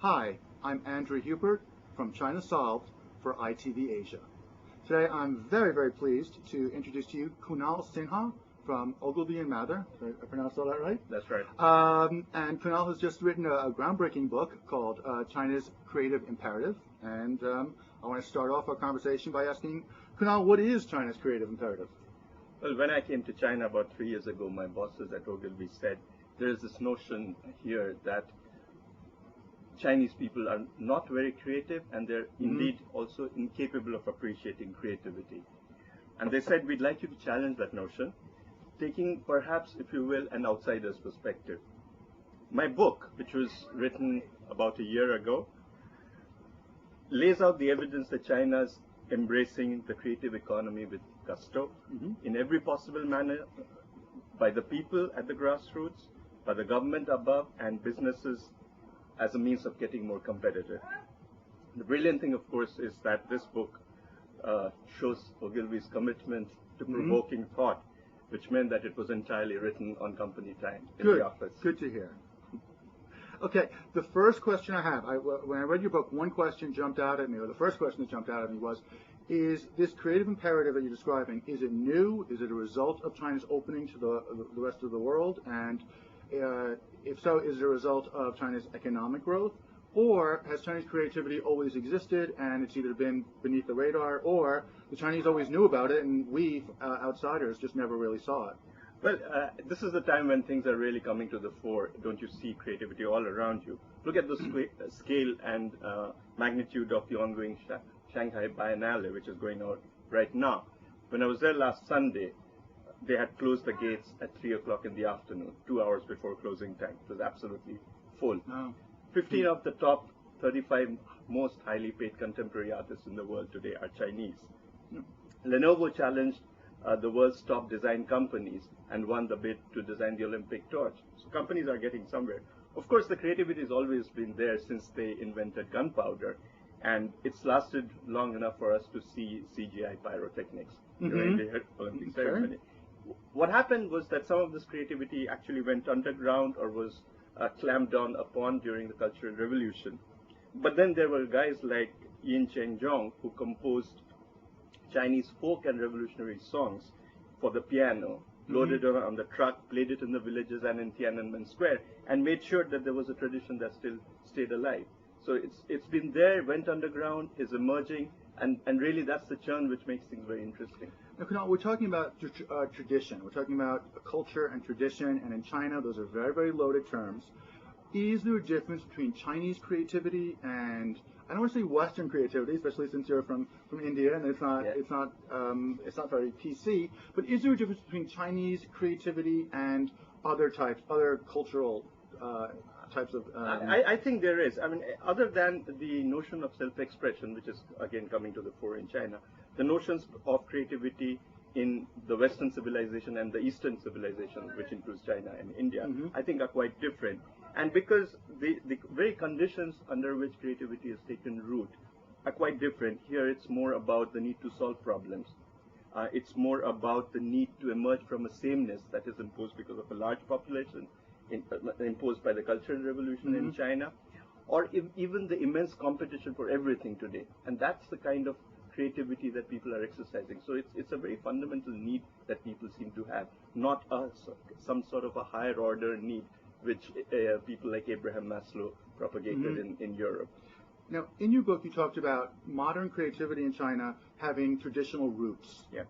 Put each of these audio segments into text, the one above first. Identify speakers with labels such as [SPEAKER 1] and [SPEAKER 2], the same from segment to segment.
[SPEAKER 1] Hi, I'm Andrew Hubert from China Solved for ITV-asia. Today I'm very pleased to introduce to you Kunal Sinha from Ogilvy and Mather. Did I pronounce all that right?
[SPEAKER 2] That's right.
[SPEAKER 1] And Kunal has just written a groundbreaking book called China's Creative Imperative. And I want to start off our conversation by asking, Kunal, what is China's Creative Imperative?
[SPEAKER 2] Well, when I came to China about 3 years ago, my bosses at Ogilvy said there is this notion here that Chinese people are not very creative, and they're indeed also incapable of appreciating creativity. And they said, we'd like you to challenge that notion, taking perhaps, if you will, an outsider's perspective. My book, which was written about a year ago, lays out the evidence that China's embracing the creative economy with gusto in every possible manner, by the people at the grassroots, by the government above, and businesses as a means of getting more competitive. The brilliant thing, of course, is that this book shows Ogilvy's commitment to provoking thought, which meant that it was entirely written on company time in the office.
[SPEAKER 1] Good to hear. Okay, the first question I have, when I read your book, one question jumped out at me, or the first question that jumped out at me was, is this creative imperative that you're describing, is it new? Is it a result of China's opening to the rest of the world? And if so, is it a result of China's economic growth? Or has Chinese creativity always existed and it's either been beneath the radar, or the Chinese always knew about it and we, outsiders, just never really saw it?
[SPEAKER 2] Well, this is the time when things are really coming to the fore. Don't you see creativity all around you? Look at the scale and magnitude of the ongoing Shanghai Biennale, which is going on right now. When I was there last Sunday, they had closed the gates at 3 o'clock in the afternoon, 2 hours before closing time. It was absolutely full.
[SPEAKER 1] Oh.
[SPEAKER 2] 15 of the top 35 most highly paid contemporary artists in the world today are Chinese. Lenovo challenged the world's top design companies and won the bid to design the Olympic torch. So companies are getting somewhere. Of course, the creativity has always been there since they invented gunpowder, and it's lasted long enough for us to see CGI pyrotechnics during the Olympic ceremony. What happened was that some of this creativity actually went underground or was clamped down upon during the Cultural Revolution. But then there were guys like Yin Cheng-jong who composed Chinese folk and revolutionary songs for the piano, loaded it on the truck, played it in the villages and in Tiananmen Square, and made sure that there was a tradition that still stayed alive. So it's been there, went underground, is emerging, and really that's the churn which makes things very interesting.
[SPEAKER 1] Now, Kunal, we're talking about tradition. We're talking about culture and tradition, and in China, those are very loaded terms. Is there a difference between Chinese creativity and, I don't want to say Western creativity, especially since you're from India, and it's not very PC, but is there a difference between Chinese creativity and other cultural types of...
[SPEAKER 2] I think there is. I mean, other than the notion of self-expression, which is again coming to the fore in China, the notions of creativity in the Western civilization and the Eastern civilization, which includes China and India, I think are quite different. And because the very conditions under which creativity has taken root are quite different. Here it's more about the need to solve problems. It's more about the need to emerge from a sameness that is imposed because of a large population, imposed by the Cultural Revolution in China, or even the immense competition for everything today. And that's the kind of creativity that people are exercising. So it's a very fundamental need that people seem to have, not some sort of a higher order need which people like Abraham Maslow propagated in Europe.
[SPEAKER 1] Now, in your book, you talked about modern creativity in China having traditional roots.
[SPEAKER 2] Yeah.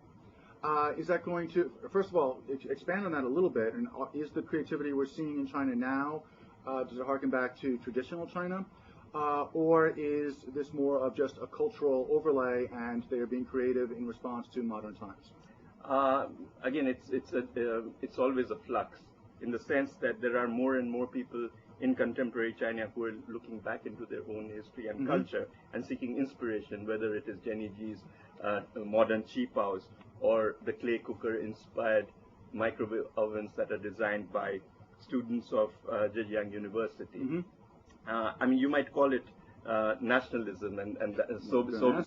[SPEAKER 1] Is that going to, first of all, expand on that a little bit, and is the creativity we're seeing in China now, does it harken back to traditional China? Or is this more of just a cultural overlay and they are being creative in response to modern times?
[SPEAKER 2] Again, it's always a flux, in the sense that there are more and more people in contemporary China who are looking back into their own history and culture and seeking inspiration, whether it is Jenny G's modern cheap house or the clay cooker inspired microwave ovens that are designed by students of Zhejiang University. I mean, you might call it nationalism, and so